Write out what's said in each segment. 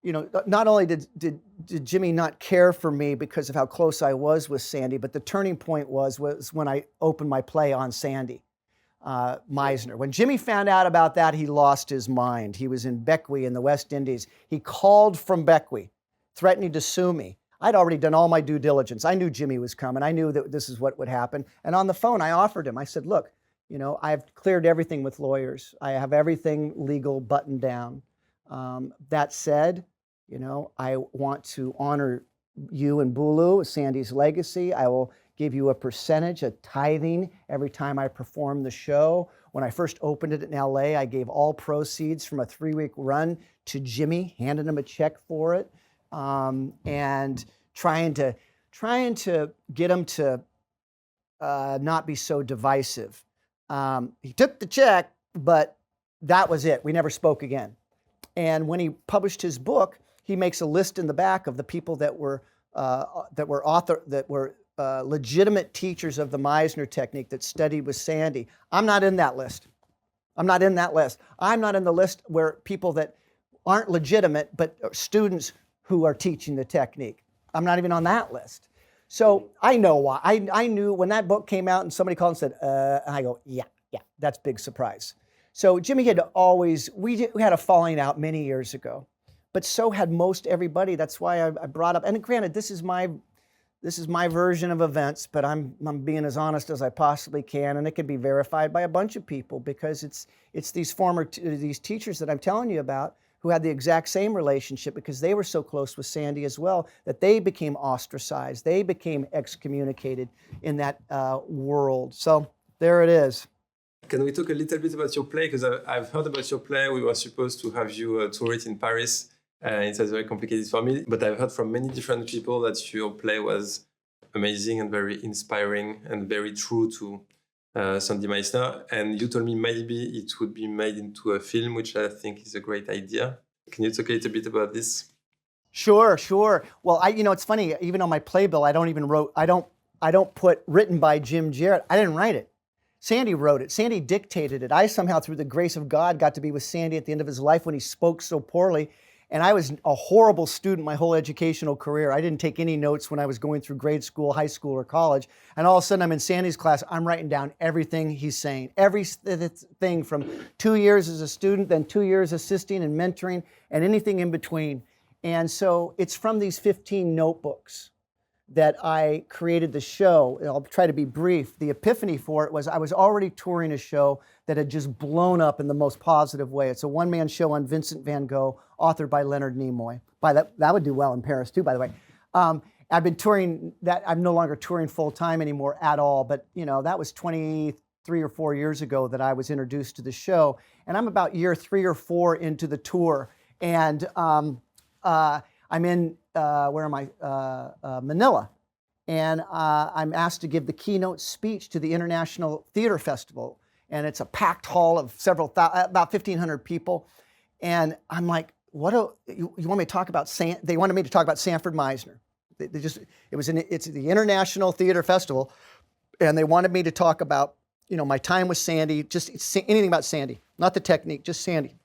not only did Jimmy not care for me because of how close I was with Sandy, but the turning point was when I opened my play on Sandy Meisner. When Jimmy found out about that, he lost his mind. He was in Bequia in the West Indies. He called from Bequia, threatening to sue me. I'd already done all my due diligence. I knew Jimmy was coming. I knew that this is what would happen. And on the phone, I offered him. I said, look, I've cleared everything with lawyers. I have everything legal buttoned down. That said, I want to honor you and Bulu, Sandy's legacy. I will give you a percentage, a tithing, every time I perform the show. When I first opened it in LA, I gave all proceeds from a 3-week run to Jimmy, handed him a check for it, and trying to get him to not be so divisive. He took the check, but that was it. We never spoke again. And when he published his book, he makes a list in the back of the people that were legitimate teachers of the Meisner technique that studied with Sandy. I'm not in that list. I'm not in that list. I'm not in the list where people that aren't legitimate, but students who are teaching the technique. I'm not even on that list. So I know why. I knew when that book came out and somebody called and said, and I go, yeah, that's a big surprise. So Jimmy had always, we had a falling out many years ago, but so had most everybody. That's why I brought up, and granted, this is my version of events, but I'm being as honest as I possibly can, and it can be verified by a bunch of people because it's these these teachers that I'm telling you about who had the exact same relationship because they were so close with Sandy as well that they became ostracized, they became excommunicated in that world. So there it is. Can we talk a little bit about your play? Because I've heard about your play. We were supposed to have you tour it in Paris. It was very complicated for me, but I've heard from many different people that your play was amazing and very inspiring and very true to Sandy Meisner. And you told me maybe it would be made into a film, which I think is a great idea. Can you talk a little bit about this? Sure. Well, it's funny. Even on my playbill, I don't put written by Jim Jarrett. I didn't write it. Sandy wrote it. Sandy dictated it. I somehow, through the grace of God, got to be with Sandy at the end of his life when he spoke so poorly. And I was a horrible student my whole educational career. I didn't take any notes when I was going through grade school, high school, or college. And all of a sudden, I'm in Sandy's class. I'm writing down everything he's saying. Everything from 2 years as a student, then 2 years assisting and mentoring, and anything in between. And so it's from these 15 notebooks that I created the show. I'll try to be brief. The epiphany for it was I was already touring a show that had just blown up in the most positive way. It's a one-man show on Vincent van Gogh, authored by Leonard Nimoy. That would do well in Paris too, by the way. I've been touring that. I'm no longer touring full-time anymore at all, but that was 23 or 4 years ago that I was introduced to the show. And I'm about year 3 or 4 into the tour. And I'm in, Manila. And I'm asked to give the keynote speech to the International Theater Festival. And it's a packed hall of about 1,500 people. And I'm like, you want me to talk about, they wanted me to talk about Sanford Meisner. It's the International Theater Festival. And they wanted me to talk about, my time with Sandy, just anything about Sandy, not the technique, just Sandy.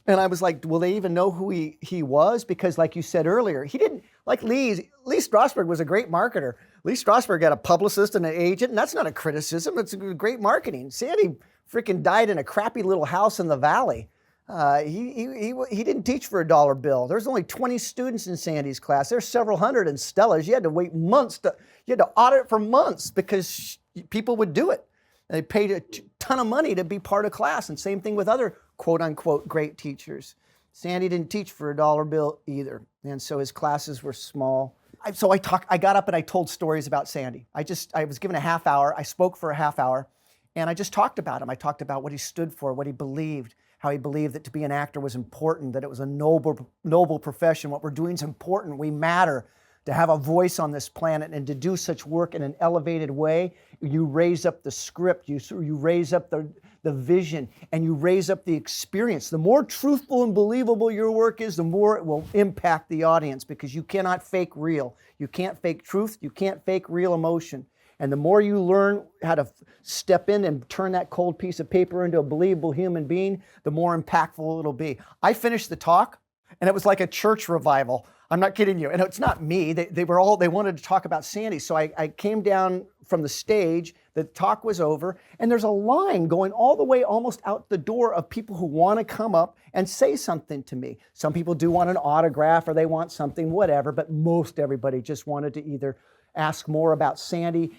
And I was like, will they even know who he was? Because like you said earlier, he didn't, like Lee Strasberg was a great marketer. Lee Strasberg had a publicist and an agent, and that's not a criticism, it's great marketing. Sandy freaking died in a crappy little house in the valley. He didn't teach for a dollar bill. There's only 20 students in Sandy's class. There's several hundred in Stella's. You had to wait months, you had to audit for months because people would do it. They paid a ton of money to be part of class, and same thing with other quote-unquote great teachers. Sandy didn't teach for a dollar bill either, and so his classes were small. I got up and I told stories about Sandy. I was given a half hour. I spoke for a half hour, and I just talked about him. I talked about what he stood for, what he believed, how he believed that to be an actor was important, that it was a noble profession. What we're doing is important. We matter. To have a voice on this planet and to do such work in an elevated way, you raise up the script, you raise up the vision, and you raise up the experience. The more truthful and believable your work is, the more it will impact the audience, because you cannot fake real. You can't fake truth. You can't fake real emotion. And the more you learn how to step in and turn that cold piece of paper into a believable human being, the more impactful it'll be. I finished the talk, And it was like a church revival. I'm not kidding you. And it's not me. They wanted to talk about Sandy. So I came down from the stage, the talk was over, and there's a line going all the way almost out the door of people who want to come up and say something to me. Some people do want an autograph or they want something, whatever, but most everybody just wanted to either ask more about Sandy.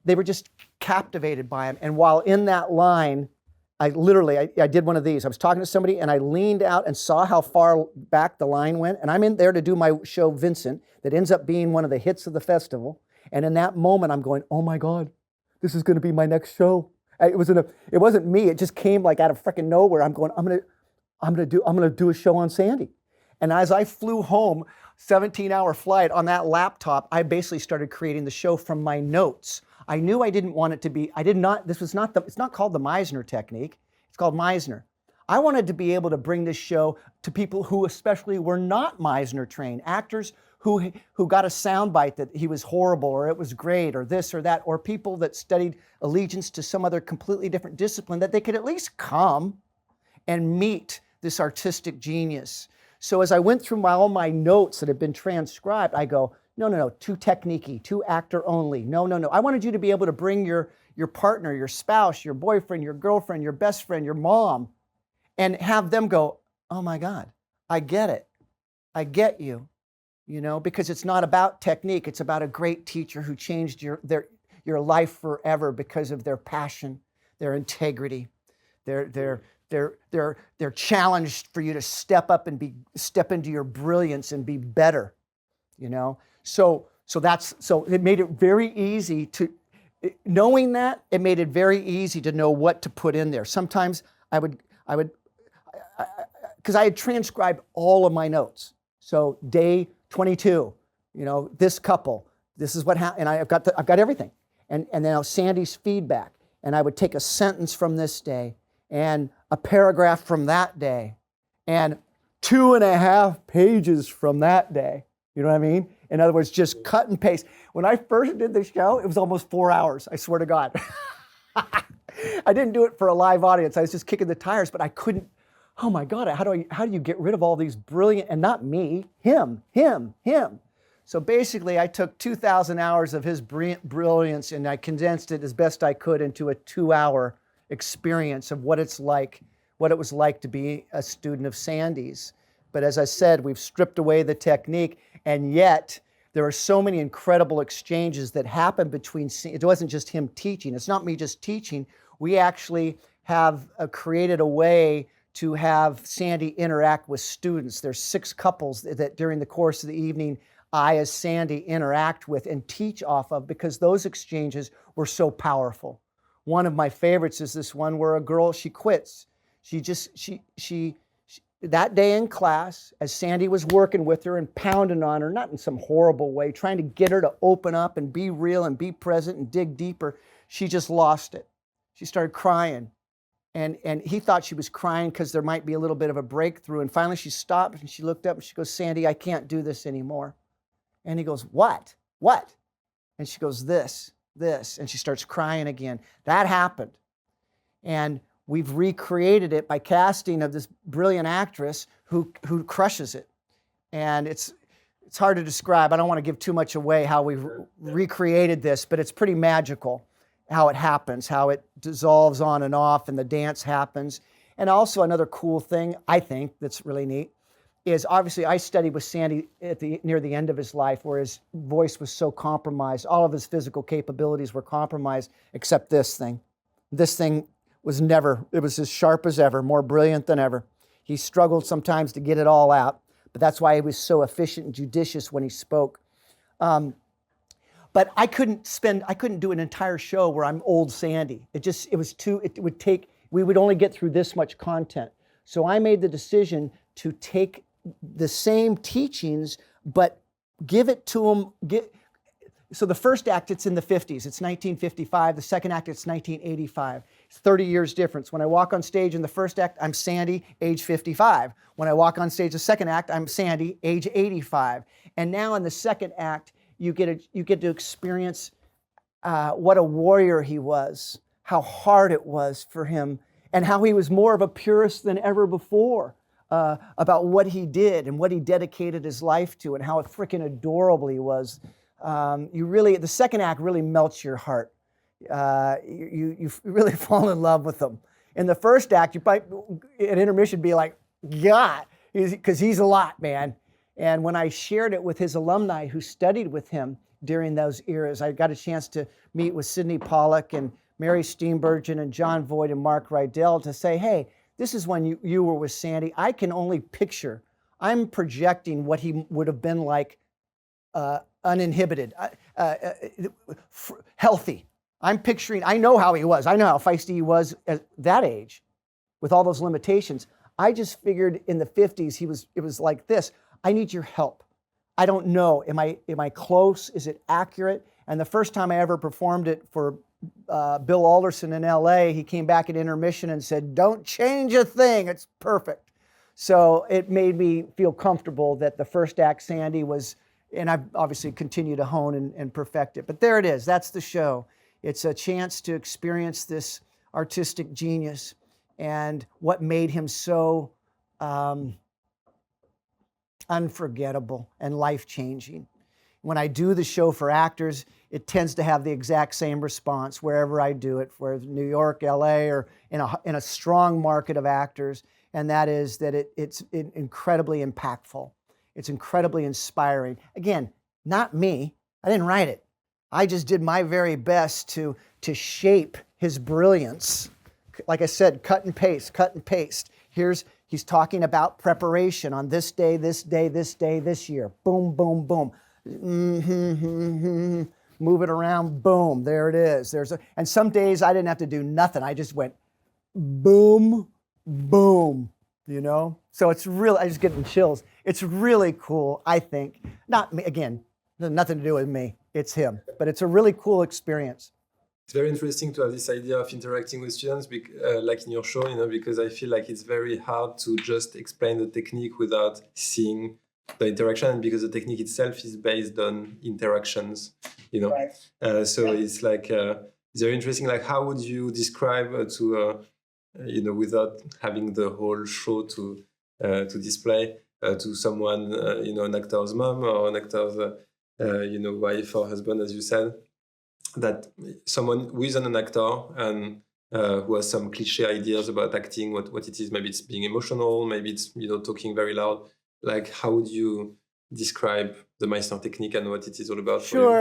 They were just captivated by him. And while in that line, I did one of these. I was talking to somebody and I leaned out and saw how far back the line went. And I'm in there to do my show, Vincent, that ends up being one of the hits of the festival. And in that moment, I'm going, oh my God, this is going to be my next show. It wasn't me. It just came like out of freaking nowhere. I'm going, I'm going to do a show on Sandy. And as I flew home, 17-hour flight on that laptop, I basically started creating the show from my notes. I knew I didn't want it to be, it's not called the Meisner technique, it's called Meisner. I wanted to be able to bring this show to people who especially were not Meisner trained, actors who got a soundbite that he was horrible or it was great or this or that, or people that studied allegiance to some other completely different discipline, that they could at least come and meet this artistic genius. So as I went through all my notes that had been transcribed, I go, no, too technique-y, too actor only. No. I wanted you to be able to bring your partner, your spouse, your boyfriend, your girlfriend, your best friend, your mom, and have them go, oh my God, I get it. I get you, because it's not about technique. It's about a great teacher who changed your life forever because of their passion, their integrity, their challenge for you to step up and step into your brilliance and be better, So it made it very easy knowing that, it made it very easy to know what to put in there. Sometimes because I had transcribed all of my notes. So day 22, this couple, this is what happened, and I've got everything. And then Sandy's feedback, and I would take a sentence from this day and a paragraph from that day and 2.5 pages from that day. You know what I mean? In other words, just cut and paste. When I first did the show, it was almost 4 hours, I swear to God. I didn't do it for a live audience. I was just kicking the tires, but I couldn't. Oh my God, how do you get rid of all these brilliant, and not me, him. So basically, I took 2,000 hours of his brilliance and I condensed it as best I could into a 2-hour experience of what it was like to be a student of Sandy's. But as I said, we've stripped away the technique, and yet there are so many incredible exchanges that happen between, it wasn't just him teaching, it's not me just teaching, we actually have created a way to have Sandy interact with students. There's 6 couples that during the course of the evening, I as Sandy interact with and teach off of, because those exchanges were so powerful. One of my favorites is this one where a girl, she quits. That day in class, as Sandy was working with her and pounding on her, not in some horrible way, trying to get her to open up and be real and be present and dig deeper, she just lost it. She started crying. And he thought she was crying because there might be a little bit of a breakthrough. And finally she stopped and she looked up and she goes, Sandy, I can't do this anymore. And he goes, what? What? And she goes, this. And she starts crying again. That happened. And we've recreated it by casting of this brilliant actress who crushes it. And it's hard to describe. I don't want to give too much away how we've recreated this, but it's pretty magical how it happens, how it dissolves on and off and the dance happens. And also another cool thing, I think, that's really neat, is obviously I studied with Sandy near the end of his life where his voice was so compromised. All of his physical capabilities were compromised except this thing. This thing it was as sharp as ever, more brilliant than ever. He struggled sometimes to get it all out, but that's why he was so efficient and judicious when he spoke. But I couldn't do an entire show where I'm old Sandy. We would only get through this much content. So I made the decision to take the same teachings, but give it to him. So the first act, it's in the 50s. It's 1955. The second act, it's 1985. It's 30 years difference. When I walk on stage in the first act, I'm Sandy, age 55. When I walk on stage the second act, I'm Sandy, age 85. And now in the second act, you get to experience what a warrior he was, how hard it was for him, and how he was more of a purist than ever before. about what he did and what he dedicated his life to and how freaking adorable he was. The second act really melts your heart. You really fall in love with him. In the first act, you might at intermission be like, God, because he's a lot, man. And when I shared it with his alumni who studied with him during those eras, I got a chance to meet with Sidney Pollack and Mary Steenburgen and John Voight and Mark Rydell to say, hey, this is when you were with Sandy. I can only picture, I'm projecting what he would have been like uninhibited, healthy. I'm picturing, I know how he was. I know how feisty he was at that age with all those limitations. I just figured in the 50s, it was like this. I need your help. I don't know. Am I close? Is it accurate? And the first time I ever performed it for Bill Alderson in LA, he came back at intermission and said, don't change a thing. It's perfect. So it made me feel comfortable that the first act Sandy was, and I've obviously continued to hone and perfect it. But there it is. That's the show. It's a chance to experience this artistic genius and what made him so unforgettable and life-changing. When I do the show for actors, it tends to have the exact same response wherever I do it, whether New York, LA, or in a strong market of actors, and that is that it's incredibly impactful. It's incredibly inspiring. Again, not me. I didn't write it. I just did my very best to shape his brilliance. Like I said, cut and paste, cut and paste. He's talking about preparation on this day, this day, this day, this year. Boom, boom, boom. Move it around, boom, there it is. And some days I didn't have to do nothing. I just went boom, boom, you know? So it's really, I just get chills. It's really cool, I think. Not me, again, nothing to do with me. It's him. But it's a really cool experience. It's very interesting to have this idea of interacting with students, like in your show, you know, because I feel like it's very hard to just explain the technique without seeing the interaction, because the technique itself is based on interactions, you know. Right. So it's like it's very interesting. Like, how would you describe you know, without having the whole show to display to someone, you know, an actor's mom or an actor's, you know, wife or husband, as you said, that someone who isn't an actor and who has some cliche ideas about acting, what it is, maybe it's being emotional, maybe it's, you know, talking very loud. Like, how would you describe the Meisner technique and what it is all about? Sure.